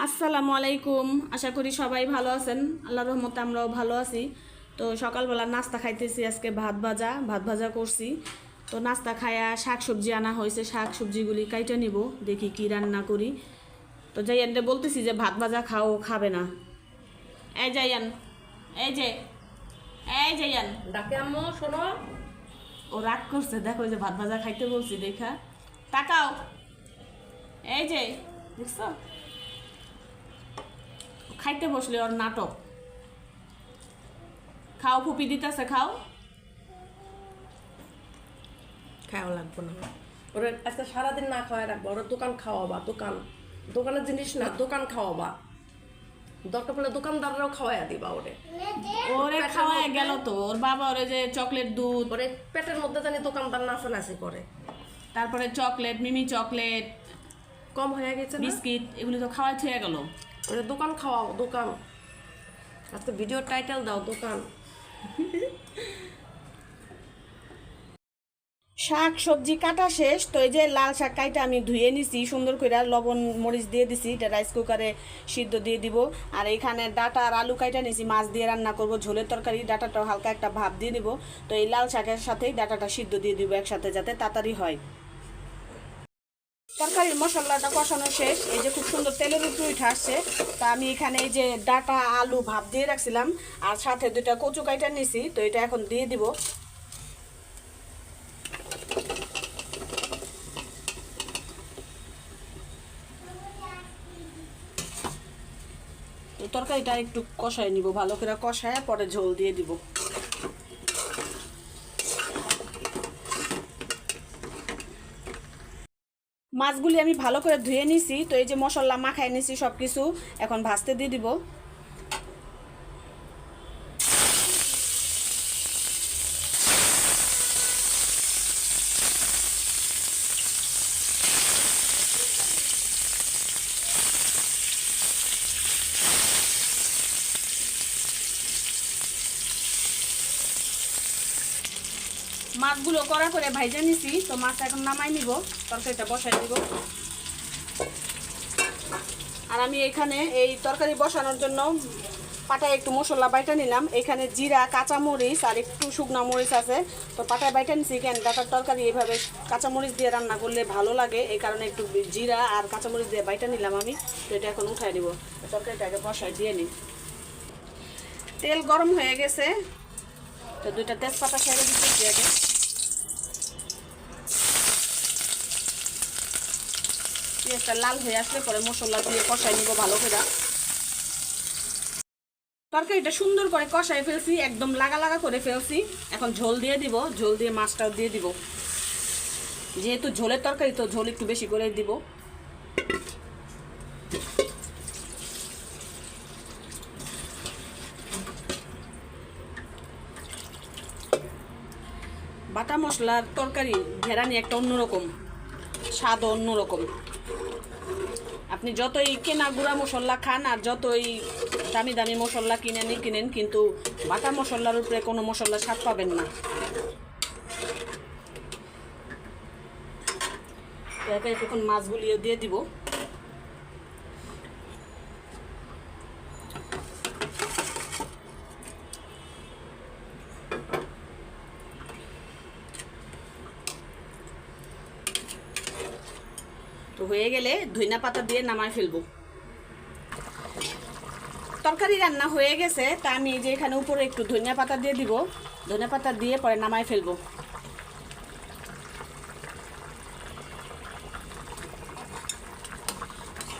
আসসালামু আলাইকুম। আশা করি সবাই ভালো আছেন। আল্লাহর রহমতে আমরাও ভালো আছি। তো সকালবেলা নাস্তা খাইতেছি, আজকে ভাত ভাজা করছি। তো নাস্তা খায়া শাক সবজি আনা হয়েছে, শাক সবজিগুলি কাইটা নিব, দেখি কি রান্না করি। তো জাইয়ানরে বলতেছি যে ভাত ভাজা খাও, খাবে না। এই জাইয়ান, এই যে এই জাইয়ান, ডাকে আম্মু শোনো। ও রাগ করছে, দেখো যে ভাত ভাজা খাইতে বলছি দেখা। তাকাও, এই যে দেখছো, খাইতে বসলে ওর নাটক। খাও, ফুপি দিতেছে, খাও। খাওয়া লাগবো না ওরা আজকে সারাদিন না খাওয়াই রাখবো। ওরা দোকান খাওয়াবা, দোকানের জিনিস না, দোকান খাওয়াবা। দরকার পড়লে দোকানদাররাও খাওয়াইয়া দিবা ওরে। ওরে খাওয়ায় গেল তো ওর বাবা, ওরে যে চকলেট দুধ, ওরে পেটের মধ্যে জানি দোকানদার নাচানাচি করে। তারপরে চকলেট, মিমি চকলেট, কম হয়ে গেছে না? বিস্কিট, এগুলি তো খাওয়াই থয়ে গেল। ওরে দোকান খাওয়াও, দোকান। আজকে ভিডিও টাইটেল দাও দোকান। শাক সবজি কাটা শেষ। তো এই যে লাল শাক কাইটা আমি ধুয়ে নিছি সুন্দর করে, লবণ মরিচ দিয়ে দিছি, এটা রাইস কুকারে সিদ্ধ দিয়ে দিব। আর এইখানে ডাটা আর আলু কাইটা নিছি, মাছ দিয়ে রান্না করব, ঝোলের তরকারি। ডাটাটাও হালকা একটা ভাপ দিয়ে দিব। তো এই লাল শাকের সাথেই ডাটাটা সিদ্ধ দিয়ে দিব একসাথে, যাতে তাড়াতাড়ি হয়। তরকারির মশলাটা কষানো শেষ, এই যে খুব সুন্দর তেলের উপরে উঠে আসছে। তা আমি এখানে এই যে ডাটা আলু ভাপ দিয়ে রাখছিলাম, আর সাথে দুইটা কচু কাইটা নিছি, তো এটা এখন দিয়ে দিব। তরকারিটা একটু কষায় নিব, ভালো করে কষায় পরে ঝোল দিয়ে দিব। মাছগুলি আমি ভালো করে ধুয়ে নিছি। তো এই যে মশলা মাখায় নিছি সব কিছু, এখন ভাজতে দিয়ে দিব। মাছগুলো কড়া করে ভাইজা নিছি, তো মাছটা এখন নামাই নিব, তরকারিটা বসাই দিব। আর আমি এখানে এই তরকারি বসানোর জন্য পাটায় একটু মশলা বাইটা নিলাম। এখানে জিরা, কাঁচামরিচ আর একটু শুকনা মরিচ আছে, তো পাটায় বাইটা নিছি। কেন ডাটার তরকারি এইভাবে কাঁচামরিচ দিয়ে রান্না করলে ভালো লাগে, এই কারণে একটু জিরা আর কাঁচামরিচ দিয়ে বাইটা নিলাম আমি। তো এটা এখন উঠাই দিব, তরকারিটাকে বসাই দিয়ে নিই। তেল গরম হয়ে গেছে, তো দুইটা তেজপাতা ছেড়ে দিচ্ছি আগে। পেঁয়াজটা লাল হয়ে আসলে পরে মশলা দিয়ে কষাই নিব ভালো করে। তরকারিটা সুন্দর করে কষাই ফেলছি, একদম লাগা লাগা করে ফেলছি। এখন ঝোল দিয়ে দিব, ঝোল দিয়ে মাছটাও দিয়ে দিব। যেহেতু ঝোলের তরকারি, তো ঝোল একটু বেশি করে দিব। বাটা মশলার তরকারি ঘেরানি একটা অন্যরকম স্বাদ, অন্যরকম। আপনি যতই কেনা গুঁড়া মশলা খান আর যতই দামি দামি মশলা কিনেন, কিন্তু বাটা মশলার উপরে কোনো মশলা স্বাদ পাবেন না। এখন মাছগুলিও দিয়ে দিব। তো হয়ে গেলে ধনিয়া পাতা দিয়ে নামায় ফেলবো। তরকারি রান্না হয়ে গেছে, তা আমি যে এখানে উপরে একটু ধনিয়া পাতা দিয়ে দিব। ধনিয়া পাতা দিয়ে পরে নামায় ফেলবো।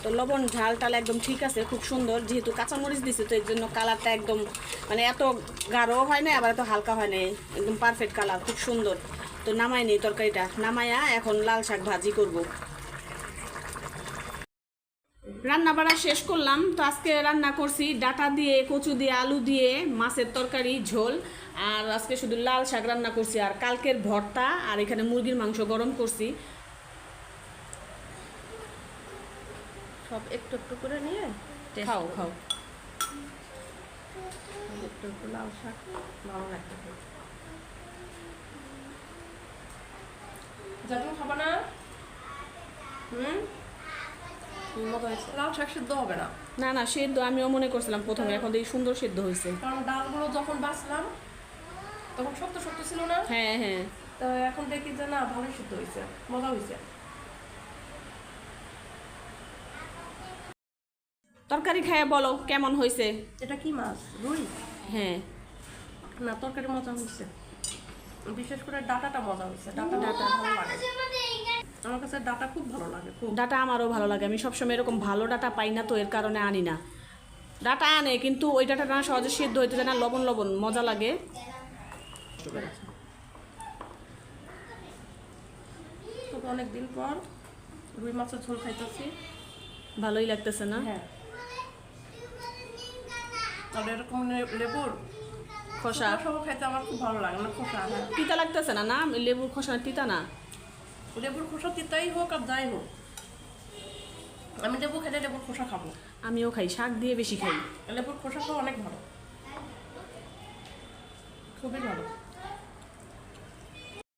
তো লবণ ঝাল টাল একদম ঠিক আছে, খুব সুন্দর। যেহেতু কাঁচামরিচ দিছে, তো এর জন্য কালারটা একদম মানে এত গাঢ় হয় না, আবার এত হালকা হয় না, একদম পারফেক্ট কালার, খুব সুন্দর। তো নামাই নিই তরকারিটা, নামাইয়া এখন লাল শাক ভাজি করব। রান্না বাড়া শেষ করলাম। তো আজকে রান্না করছি ডাটা দিয়ে, কচু দিয়ে, আলু দিয়ে মাছের তরকারি ঝোল। আর আজকে শুধু লাল শাক রান্না করছি, আর কালকের ভর্তা, আর এখানে মুরগির মাংস গরম করছি। সব একটু একটু করে নিয়ে খাও খাও। একটু একটু লাল শাক ভালো লাগবে। জাতীয় খাবা না? মজা হয়েছে। লাউ শাক সিদ্ধ হবে না, না না, সেদ্ধ আমিও মনে করছিলাম প্রথমে, এখন দেখি সুন্দর সেদ্ধ হয়েছে। কারণ ডালগুলো যখন বাছলাম তখন শক্ত শক্ত ছিল না, হ্যাঁ হ্যাঁ। তো এখন দেখি যে না ভালোই সিদ্ধ হয়েছে, মজা হয়েছে। তরকারি খেয়ে বলো কেমন হয়েছে। এটা কি মাছ? রুই? হ্যাঁ না, তরকারি মজা হয়েছে, বিশেষ করে ডাটাটা মজা হয়েছে। ডাটা ভালো লাগে আমার কাছে, ডাটা খুব ভালো লাগে খুব। ডাটা আমারও ভালো লাগে, আমি সবসময় এরকম ভালো ডাটা পাই না তো এর কারণে আনি না। ডাটা আনে কিন্তু ওই ডাটা না সহজে সিদ্ধ হইতে যায় না, লবণ লবণ মজা লাগে। তবে অনেকদিন পর রুই মাছের ঝোল খাইতেছি, ভালোই লাগতেছে না? হ্যাঁ। তবে এরকম লেবুর খোসা সব খাইতে আমার খুব ভালো লাগে না, খোসা। হ্যাঁ, তিতা লাগতেছে না? না লেবুর খোসা তিতা না, লেবুর খোসা তিতাই হোক আর যাই হোক, আমি লেবু খেলে লেবুর খোসা খাবো। আমিও খাই, শাক দিয়ে বেশি খাই। লেবুর খোসা খাওয়া অনেক ভালো, খুবই ভালো।